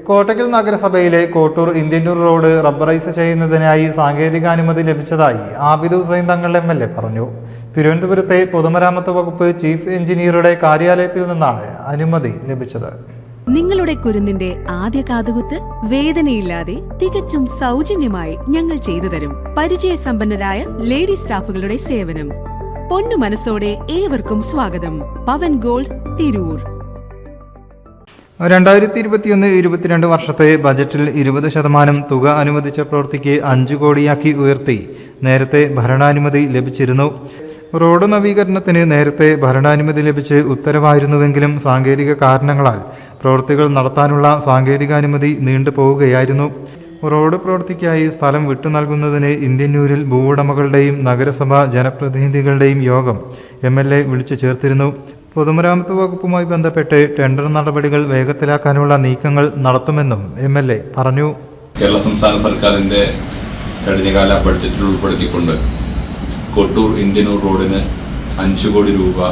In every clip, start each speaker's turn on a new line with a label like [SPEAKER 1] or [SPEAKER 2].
[SPEAKER 1] കോട്ടക്കൽ നഗരസഭയിലെ Kottoor Indianoor road rubberise ചെയ്യുന്നതിനായി സാങ്കേതികാനുമതി ലഭിച്ചതായി ആബിദ് ഹുസൈൻ തങ്ങൾ MLA പറഞ്ഞു. തിരുവനന്തപുരത്തെ പൊതുമരാമത്ത് വകുപ്പ് ചീഫ് എഞ്ചിനീയറുടെ കാര്യാലയത്തിൽ നിന്നാണ് അനുമതി ലഭിച്ചത്.
[SPEAKER 2] നിങ്ങളുടെ കുരുന്നിന്റെ ആദ്യ കാതുകുത്ത് വേദനയില്ലാതെ തികച്ചും സൗജന്യമായി ഞങ്ങൾ ചെയ്തു തരും. പരിചയസമ്പന്നരായ ലേഡി സ്റ്റാഫുകളുടെ സേവനം. പൊന്നു മനസ്സോടെ ഏവർക്കും സ്വാഗതം. പവൻ ഗോൾഡ്, തിരൂർ.
[SPEAKER 1] 2021-22 വർഷത്തെ ബജറ്റിൽ 20% തുക അനുവദിച്ച പ്രവൃത്തിക്ക് 5 കോടിയാക്കി ഉയർത്തി നേരത്തെ ഭരണാനുമതി ലഭിച്ചിരുന്നു. റോഡ് നവീകരണത്തിന് നേരത്തെ ഭരണാനുമതി ലഭിച്ച് ഉത്തരവായിരുന്നുവെങ്കിലും സാങ്കേതിക കാരണങ്ങളാൽ പ്രവൃത്തികൾ നടത്താനുള്ള സാങ്കേതികാനുമതി നീണ്ടുപോവുകയായിരുന്നു. റോഡ് പ്രവൃത്തിക്കായി സ്ഥലം വിട്ടു നൽകുന്നതിന് ഇന്ത്യന്നൂരിൽ ഭൂവുടമകളുടെയും നഗരസഭാ ജനപ്രതിനിധികളുടെയും യോഗം MLA വിളിച്ചു ചേർത്തിരുന്നു. പൊതുമരാമത്ത് വകുപ്പുമായി ബന്ധപ്പെട്ട് ടെൻഡർ നടപടികൾ വേഗത്തിലാക്കാനുള്ള നീക്കങ്ങൾ നടത്തുമെന്നും MLA പറഞ്ഞു.
[SPEAKER 3] കേരള സംസ്ഥാന സർക്കാരിന്റെ കഴിഞ്ഞകാല ബഡ്ജറ്റിൽ ഉൾപ്പെടുത്തിക്കൊണ്ട് കൊട്ടൂർ ഇന്ത്യന്നൂർ റോഡിന് 5 കോടി രൂപ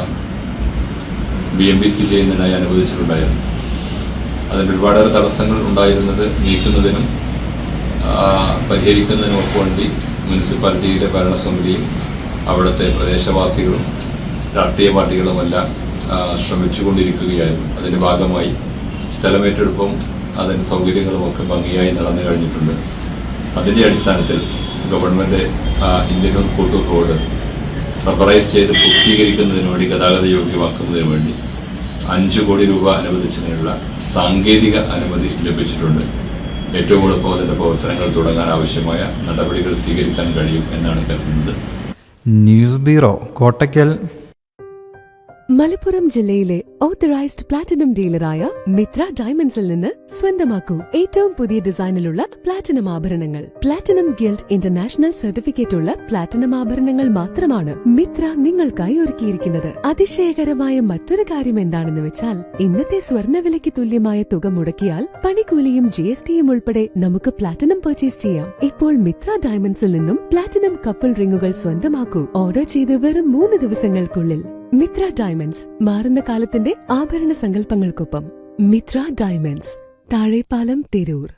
[SPEAKER 3] BMBC ചെയ്യുന്നതിനായി അനുവദിച്ചിട്ടുണ്ടായിരുന്നു. അതിന് ഒരുപാടേറെ തടസ്സങ്ങൾ ഉണ്ടായിരുന്നത് നീക്കുന്നതിനും പരിഹരിക്കുന്നതിനും ഒക്കെ വേണ്ടി മുനിസിപ്പാലിറ്റിയുടെ ഭരണസമിതിയും അവിടുത്തെ പ്രദേശവാസികളും രാഷ്ട്രീയ പാർട്ടികളുമെല്ലാം ശ്രമിച്ചുകൊണ്ടിരിക്കുകയായിരുന്നു. അതിൻ്റെ ഭാഗമായി സ്ഥലമേറ്റെടുപ്പും അതിൻ്റെ സൗകര്യങ്ങളുമൊക്കെ ഭംഗിയായി നടന്നു കഴിഞ്ഞിട്ടുണ്ട്. അതിൻ്റെ അടിസ്ഥാനത്തിൽ government Indianoor Kottoor road rubberise ചെയ്ത് പൂർത്തീകരിക്കുന്നതിന് വേണ്ടി ഗതാഗത യോഗ്യമാക്കുന്നതിന് വേണ്ടി 5 കോടി രൂപ അനുവദിച്ചതിനുള്ള സാങ്കേതിക അനുമതി ലഭിച്ചിട്ടുണ്ട്. ഏറ്റവും എളുപ്പം അതിൻ്റെ പ്രവർത്തനങ്ങൾ തുടങ്ങാൻ ആവശ്യമായ നടപടികൾ സ്വീകരിക്കാൻ കഴിയും എന്നാണ് കരുതുന്നത്.
[SPEAKER 1] News bureau, Kottakkal.
[SPEAKER 4] മലപ്പുറം ജില്ലയിലെ ഓത്തറൈസ്ഡ് പ്ലാറ്റിനം ഡീലറായ മിത്ര ഡയമണ്ട്സിൽ നിന്ന് സ്വന്തമാക്കൂ ഏറ്റവും പുതിയ ഡിസൈനിലുള്ള പ്ലാറ്റിനം ആഭരണങ്ങൾ. പ്ലാറ്റിനം ഗിൽഡ് ഇന്റർനാഷണൽ സർട്ടിഫിക്കറ്റ് ഉള്ള പ്ലാറ്റിനം ആഭരണങ്ങൾ മാത്രമാണ് മിത്ര നിങ്ങൾക്കായി ഒരുക്കിയിരിക്കുന്നത്. അതിശയകരമായ മറ്റൊരു കാര്യം എന്താണെന്ന് വെച്ചാൽ ഇന്നത്തെ സ്വർണ്ണവിലയ്ക്ക് തുല്യമായ തുക മുടക്കിയാൽ പണിക്കൂലിയും GSTയും ഉൾപ്പെടെ നമുക്ക് പ്ലാറ്റിനം പർച്ചേസ് ചെയ്യാം. ഇപ്പോൾ മിത്ര ഡയമണ്ട്സിൽ നിന്നും പ്ലാറ്റിനം കപ്പിൾ റിങ്ങുകൾ സ്വന്തമാക്കൂ. ഓർഡർ ചെയ്ത് വെറും 3 ദിവസങ്ങൾക്കുള്ളിൽ. മിത്ര ഡയമണ്ട്സ്, മാറുന്ന കാലത്തിന്റെ ആഭരണ സങ്കല്പങ്ങൾക്കൊപ്പം. മിത്ര ഡയമണ്ട്സ്, താഴെപ്പാലം, തിരൂർ.